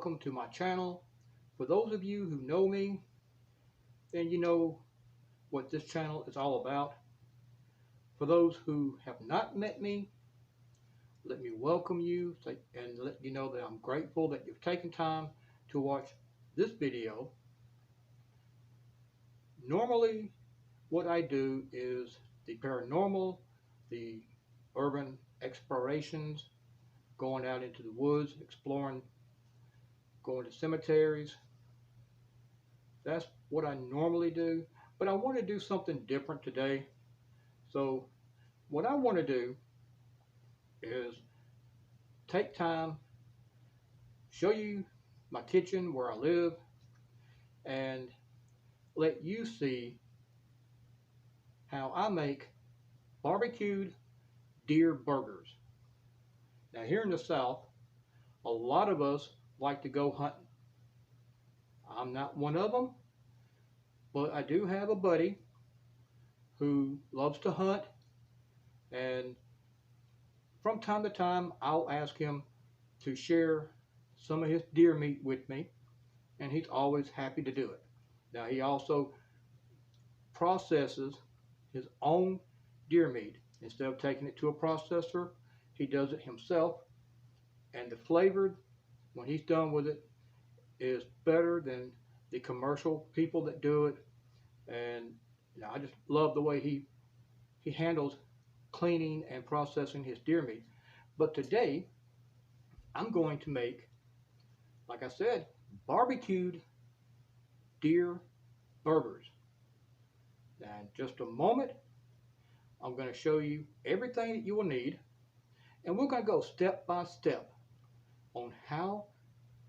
welcome to my channel. For those of you who know me, then you know what this channel is all about. For those who have not met me, let me welcome you and let you know that I'm grateful that you've taken time to watch this video. Normally, what I do is the paranormal, the urban explorations, going out into the woods, exploring, going to cemeteries. That's what I normally do, but I want to do something different today. So what I want to do is take time, show you my kitchen where I live, and let you see how I make barbecued deer burgers. Now here in the South, a lot of us like to go hunting. I'm not one of them, but I do have a buddy who loves to hunt, and from time to time I'll ask him to share some of his deer meat with me, and he's always happy to do it. Now he also processes his own deer meat. Instead of taking it to a processor, he does it himself, and the flavor when he's done with it is better than the commercial people that do it. And I just love the way he handles cleaning and processing his deer meat. But today I'm going to make, like I said, barbecued deer burgers. Now in just a moment I'm going to show you everything that you will need, and we're going to go step by step on how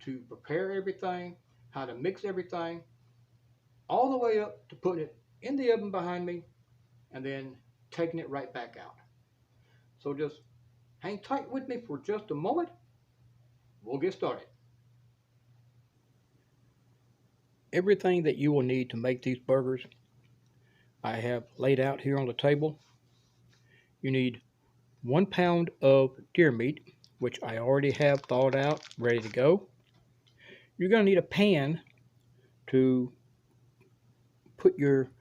to prepare everything, how to mix everything, all the way up to putting it in the oven behind me and then taking it right back out. So just hang tight with me for just a moment. We'll get started. Everything that you will need to make these burgers I have laid out here on the table. You need 1 pound of deer meat, which I already have thawed out, ready to go. You're going to need a pan to put your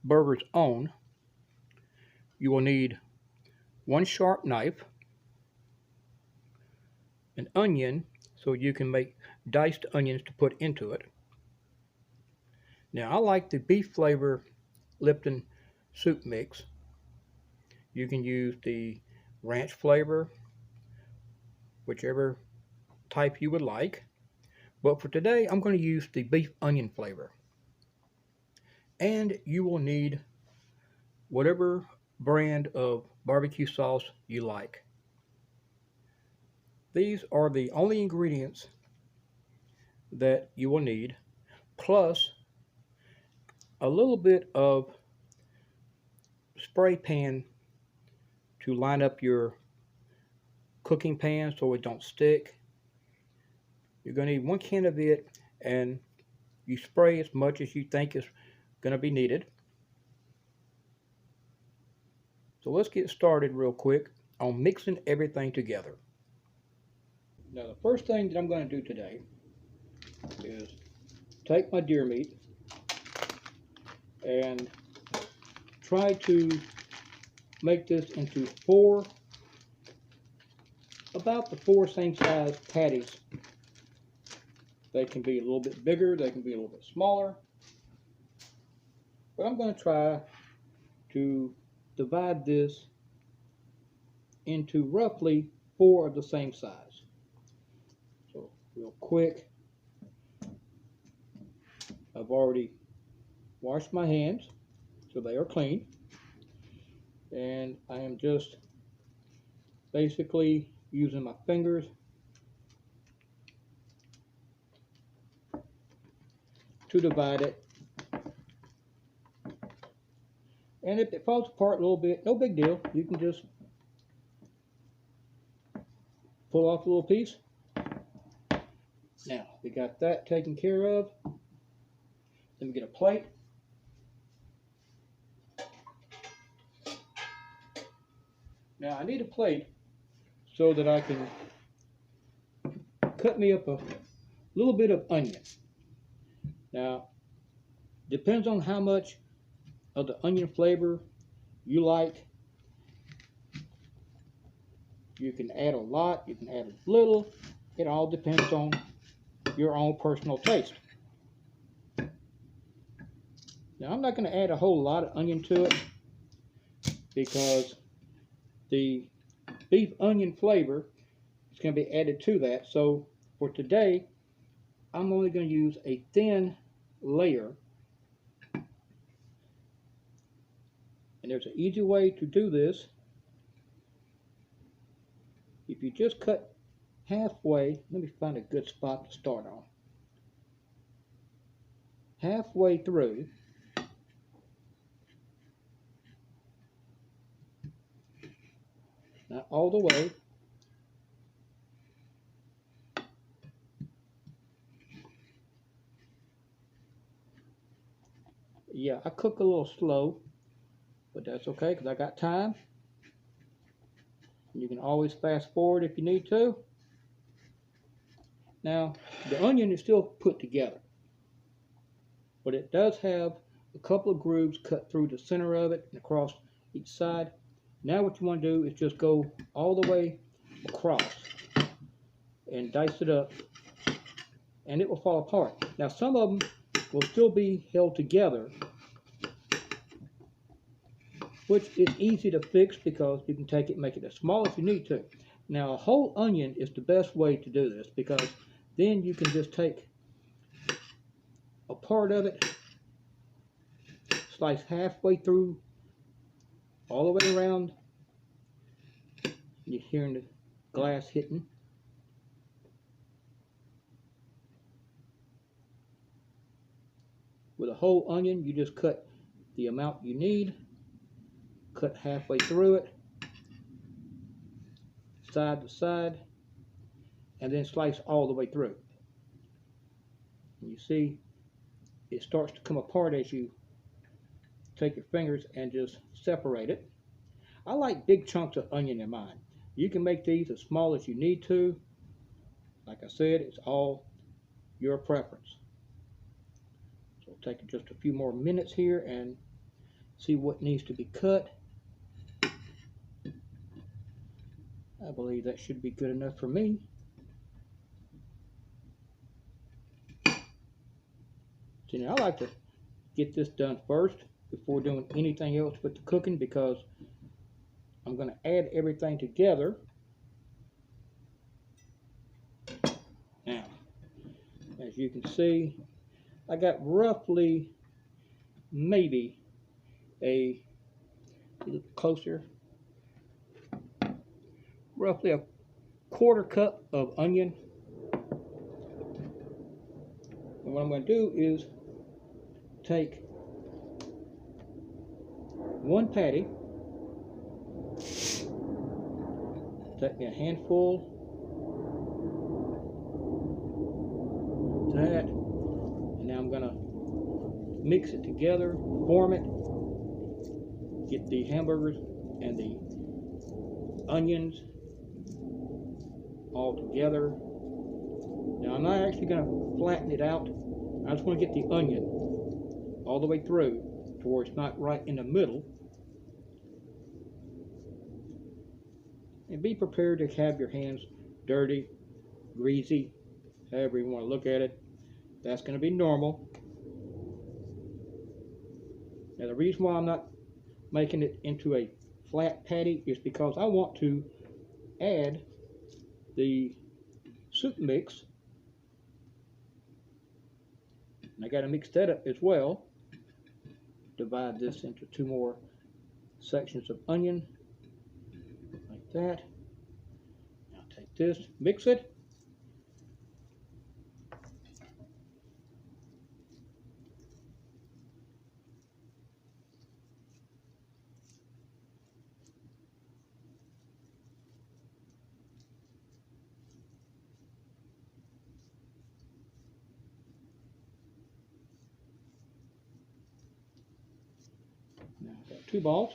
burgers on. You will need 1 sharp knife, an onion so you can make diced onions to put into it. Now I like the beef flavor Lipton soup mix. You can use the ranch flavor, whichever type you would like. But for today, I'm going to use the beef onion flavor. And you will need whatever brand of barbecue sauce you like. These are the only ingredients that you will need, plus a little bit of spray pan to line up your cooking pan so it don't stick. You're going to need 1 can of it, and you spray as much as you think is going to be needed. So let's get started real quick on mixing everything together. Now the first thing that I'm going to do today is take my deer meat and try to make this into about the 4 same size patties. They can be a little bit bigger, they can be a little bit smaller, but I'm going to try to divide this into roughly 4 of the same size. So real quick, I've already washed my hands so they are clean, and I am just basically using my fingers to divide it. And if it falls apart a little bit, no big deal. You can just pull off a little piece. Now we got that taken care of. Then we get a plate. Now I need a plate so that I can cut me up a little bit of onion. Now, depends on how much of the onion flavor you like. You can add a lot, you can add a little. It all depends on your own personal taste. Now, I'm not going to add a whole lot of onion to it because the beef onion flavor is going to be added to that. So for today, I'm only going to use a thin layer. And there's an easy way to do this. If you just cut halfway, let me find a good spot to start on. Halfway through, not all the way. Yeah, I cook a little slow, but that's okay because I got time. You can always fast forward if you need to. Now, the onion is still put together, but it does have a couple of grooves cut through the center of it and across each side. Now what you want to do is just go all the way across and dice it up, and it will fall apart. Now some of them will still be held together, which is easy to fix because you can take it and make it as small as you need to. Now a whole onion is the best way to do this because then you can just take a part of it, slice halfway through, all the way around. You're hearing the glass hitting. With a whole onion, you just cut the amount you need, cut halfway through it, side to side, and then slice all the way through. And you see, it starts to come apart as you take your fingers and just separate it. I like big chunks of onion in mine. You can make these as small as you need to. Like I said, it's all your preference. So we'll take just a few more minutes here and see what needs to be cut. I believe that should be good enough for me. See, now I like to get this done first before doing anything else with the cooking because I'm going to add everything together. Now, as you can see, I got roughly maybe a little closer, roughly a quarter cup of onion. And what I'm going to do is take one patty, take me a handful of that, and now I'm going to mix it together, form it, get the hamburgers and the onions all together. Now I'm not actually going to flatten it out. I just want to get the onion all the way through to where it's not right in the middle. And be prepared to have your hands dirty, greasy, however you want to look at it. That's going to be normal. Now the reason why I'm not making it into a flat patty is because I want to add the soup mix. And I got to mix that up as well. Divide this into two more sections of onion, like that. Now take this, mix it. Now I've got two balls.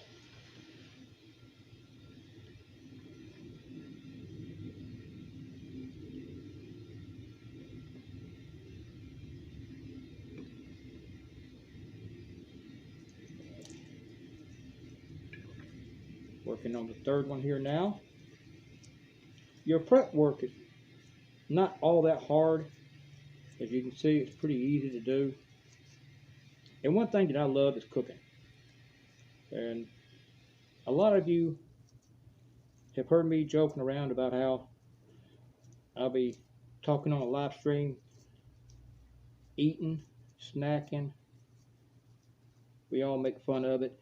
Working on the third one here now. Your prep work is not all that hard. As you can see, it's pretty easy to do. And one thing that I love is cooking. And a lot of you have heard me joking around about how I'll be talking on a live stream, eating, snacking. We all make fun of it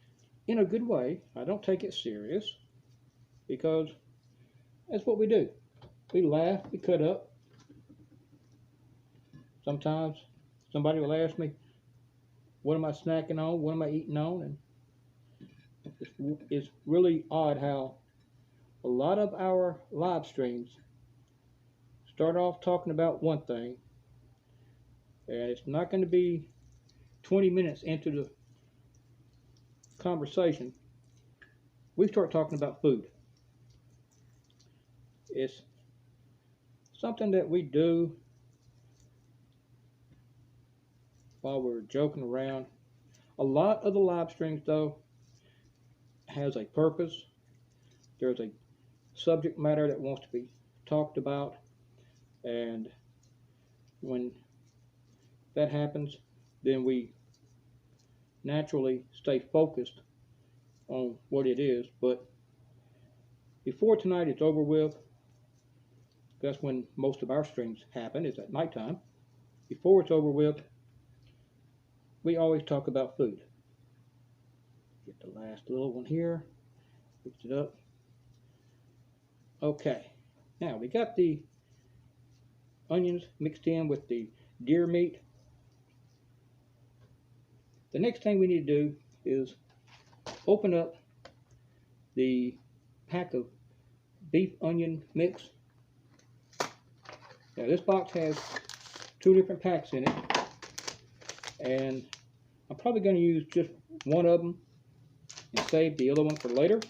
in a good way. I don't take it serious because that's what we do. We laugh, we cut up. Sometimes somebody will ask me, what am I snacking on? What am I eating on? And it's really odd how a lot of our live streams start off talking about one thing, and it's not going to be 20 minutes into the conversation, we start talking about food. It's something that we do while we're joking around. A lot of the live streams, though, has a purpose. There's a subject matter that wants to be talked about, and when that happens, then we naturally stay focused on what it is. But before tonight is over with, that's when most of our streams happen, is at nighttime. Before it's over with, we always talk about food. Get the last little one here, fix it up. Okay, now we got the onions mixed in with the deer meat. The next thing we need to do is open up the pack of beef onion mix. Now this box has 2 different packs in it, and I'm probably going to use just one of them and save the other one for later.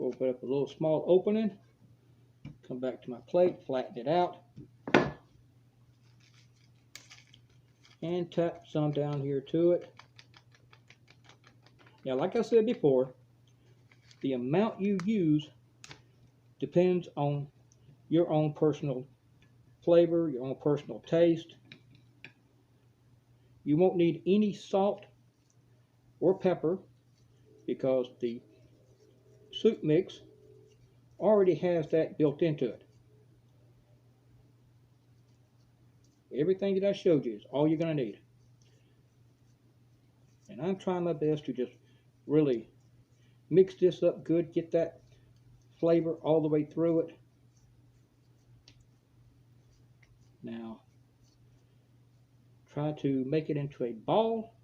Open up a little small opening, come back to my plate, flatten it out, and tap some down here to it. Now, like I said before, the amount you use depends on your own personal flavor, your own personal taste. You won't need any salt or pepper because the soup mix already has that built into it. Everything that I showed you is all you're going to need. And I'm trying my best to just really mix this up good, get that flavor all the way through it. Now, try to make it into a ball,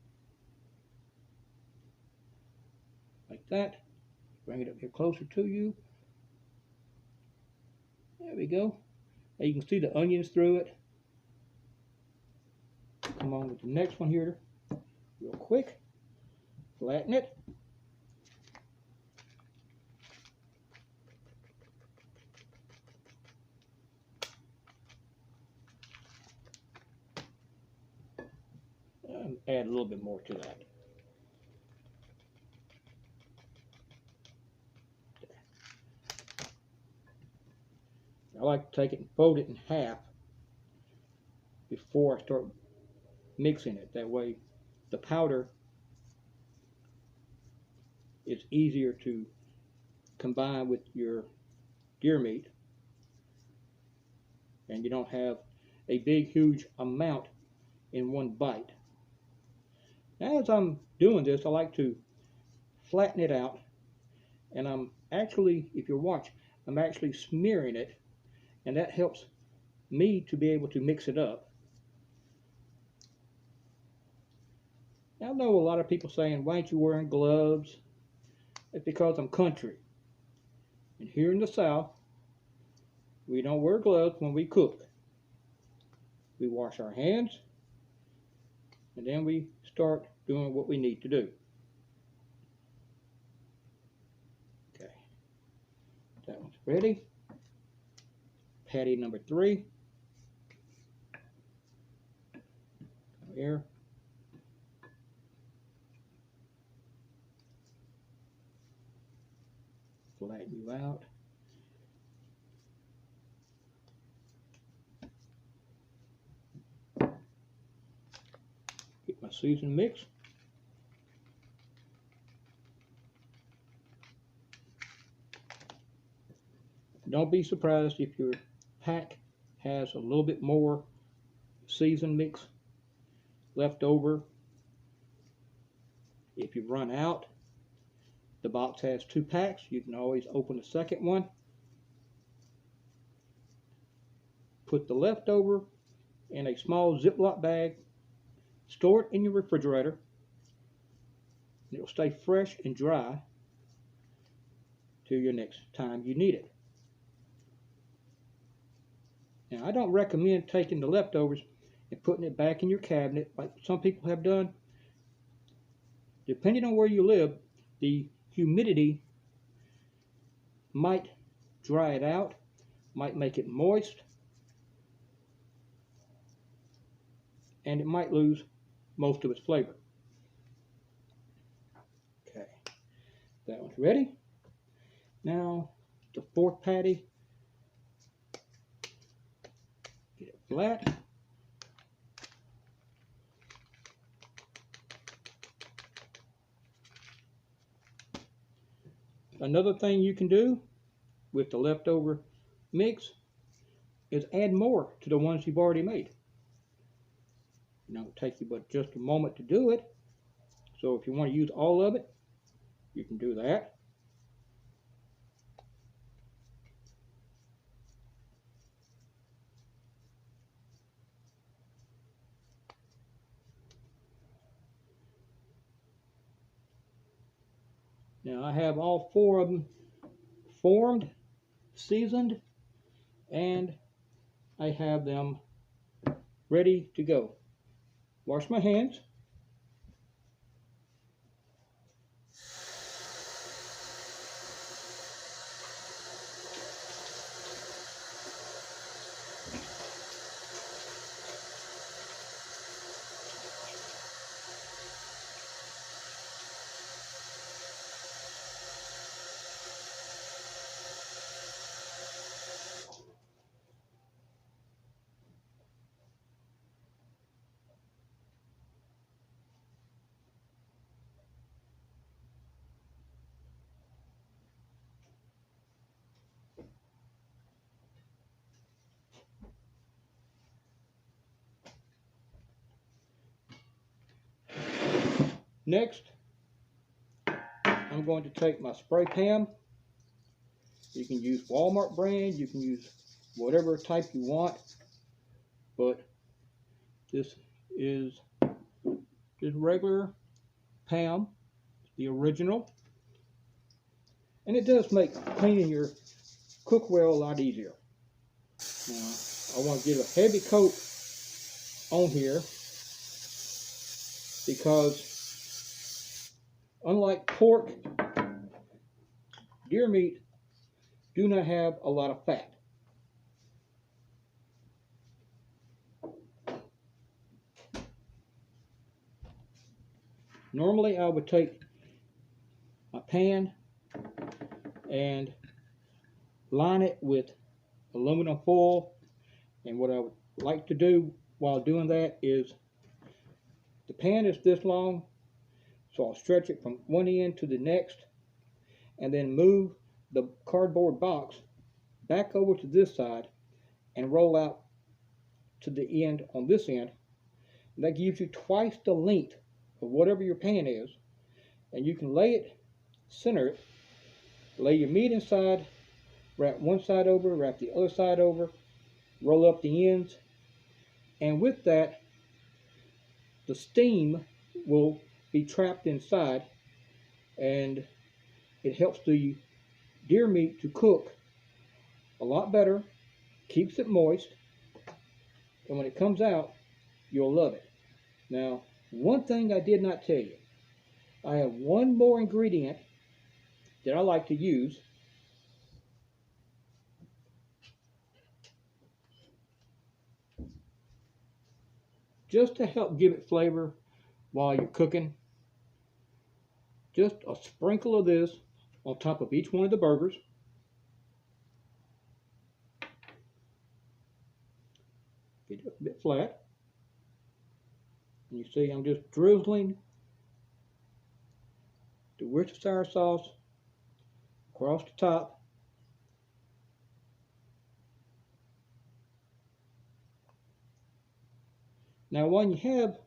like that. Bring it up here closer to you. There we go. Now you can see the onions through it. Come on with the next one here real quick. Flatten it. And add a little bit more to that. I like to take it and fold it in half before I start mixing it. That way the powder is easier to combine with your deer meat, and you don't have a big huge amount in one bite. Now, as I'm doing this, I like to flatten it out, and I'm actually, if you watch, I'm actually smearing it, and that helps me to be able to mix it up. Now, I know a lot of people saying, why aren't you wearing gloves? It's because I'm country. And here in the South, we don't wear gloves when we cook. We wash our hands, and then we start doing what we need to do. Okay, that one's ready. Patty number 3. air. Flatten you out. Get my season mix. Don't be surprised if your pack has a little bit more season mix left over. If you run out, the box has 2 packs. You can always open the second one. Put the leftover in a small Ziploc bag. Store it in your refrigerator. It'll stay fresh and dry till your next time you need it. Now, I don't recommend taking the leftovers and putting it back in your cabinet like some people have done. Depending on where you live, the humidity might dry it out, might make it moist, and it might lose most of its flavor. Okay, that one's ready. Now, the 4th patty. Get it flat. Another thing you can do with the leftover mix is add more to the ones you've already made. It'll take you but just a moment to do it. So if you want to use all of it, you can do that. Now I have all 4 of them formed, seasoned, and I have them ready to go. Wash my hands. Next, I'm going to take my spray pan. You can use Walmart brand, you can use whatever type you want, but this is just regular Pam, the original, and it does make cleaning your cookware a lot easier. Now, I want to get a heavy coat on here because unlike pork, deer meat do not have a lot of fat. Normally I would take my pan and line it with aluminum foil, and what I would like to do while doing that is the pan is this long, so I'll stretch it from one end to the next and then move the cardboard box back over to this side and roll out to the end on this end. And that gives you twice the length of whatever your pan is, and you can lay it, center it, lay your meat inside, wrap one side over, wrap the other side over, roll up the ends, and with that the steam will be trapped inside and it helps the deer meat to cook a lot better, keeps it moist, and when it comes out you'll love it. Now, one thing I did not tell you, I have one more ingredient that I like to use. just to help give it flavor while you're cooking. Just a sprinkle of this on top of each one of the burgers. Get it a bit flat. And you see I'm just drizzling the Worcestershire sauce across the top. Now when you have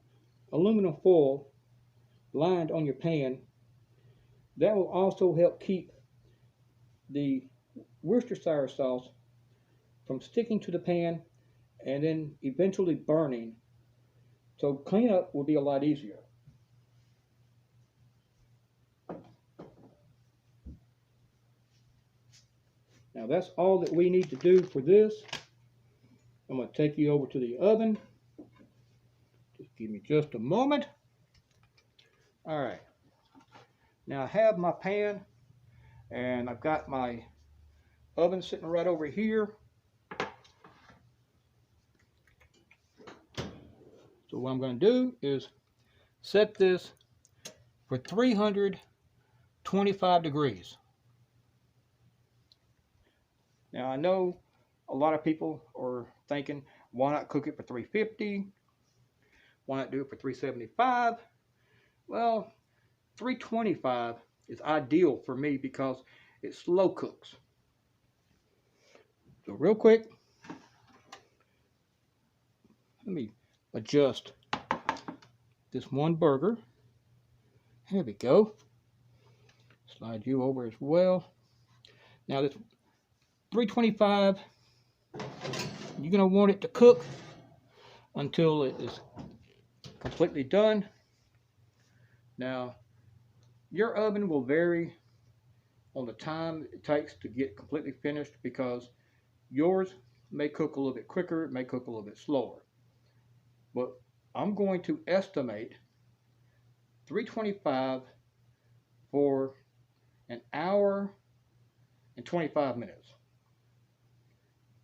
aluminum foil lined on your pan, that will also help keep the Worcestershire sauce from sticking to the pan and then eventually burning. So cleanup will be a lot easier. Now that's all that we need to do for this. I'm going to take you over to the oven. Just give me just a moment. All right. Now I have my pan and I've got my oven sitting right over here. So what I'm going to do is set this for 325 degrees. Now I know a lot of people are thinking, why not cook it for 350? Why not do it for 375? Well, 325 is ideal for me because it slow cooks. So real quick, let me adjust this one burger. There we go. Slide you over as well. Now this 325, you're going to want it to cook until it is completely done. Now, your oven will vary on the time it takes to get completely finished because yours may cook a little bit quicker, it may cook a little bit slower. But I'm going to estimate 325 for an hour and 25 minutes.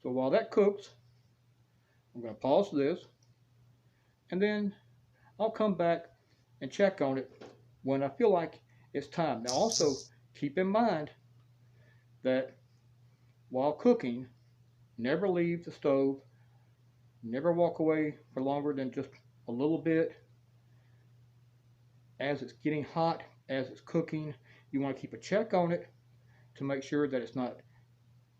So while that cooks, I'm going to pause this and then I'll come back and check on it when I feel like it's time. Now also keep in mind that while cooking, never leave the stove, never walk away for longer than just a little bit. As it's getting hot, as it's cooking, you want to keep a check on it to make sure that it's not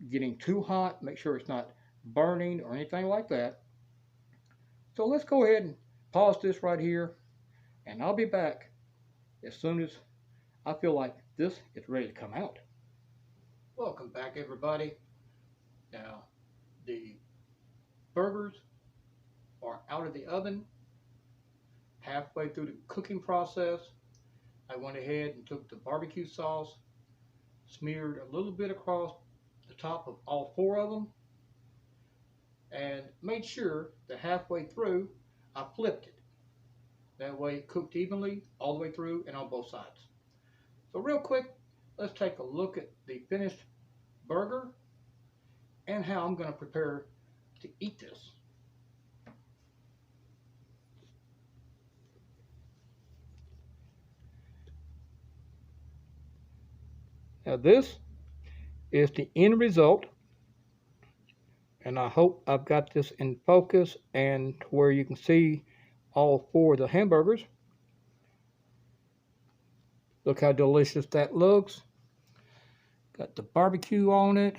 getting too hot, make sure it's not burning or anything like that. So let's go ahead and pause this right here and I'll be back as soon as I feel like this is ready to come out. Welcome back everybody. Now the burgers are out of the oven. Halfway through the cooking process, I went ahead and took the barbecue sauce, smeared a little bit across the top of all four of them, and made sure that halfway through I flipped it. That way it cooked evenly all the way through and on both sides. So real quick, let's take a look at the finished burger and how I'm going to prepare to eat this. Now this is the end result, and I hope I've got this in focus and where you can see all four of the hamburgers. Look how delicious that looks. Got the barbecue on it,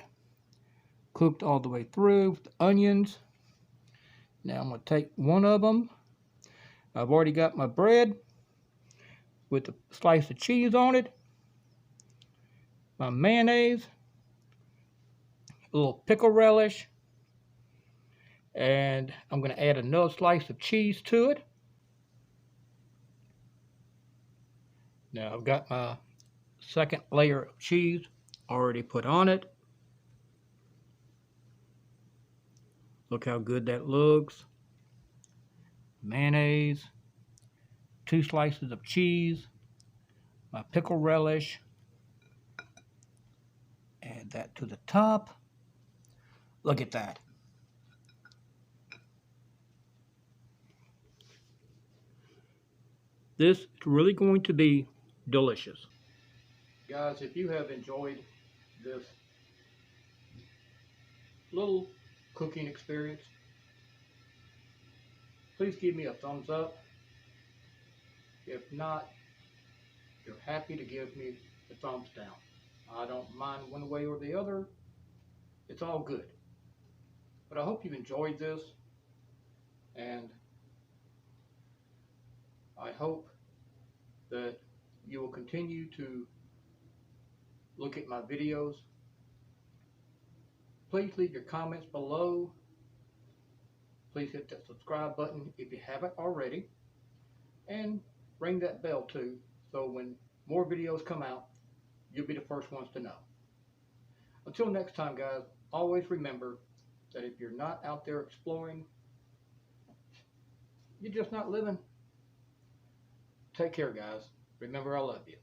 cooked all the way through with the onions. Now I'm going to take one of them. I've already got my bread with a slice of cheese on it, my mayonnaise, a little pickle relish, and I'm going to add another slice of cheese to it. Now I've got my second layer of cheese already put on it. Look how good that looks. Mayonnaise, 2 slices of cheese, my pickle relish, add that to the top. Look at that. This is really going to be delicious. Guys, if you have enjoyed this little cooking experience, please give me a thumbs up. If not, you're happy to give me the thumbs down. I don't mind one way or the other. It's all good. But I hope you enjoyed this, and I hope that you will continue to look at my videos. Please leave your comments below. Please hit that subscribe button if you haven't already, and ring that bell too, so when more videos come out, you'll be the first ones to know. Until next time, guys, always remember that if you're not out there exploring, you're just not living. Take care, guys. Remember, I love you.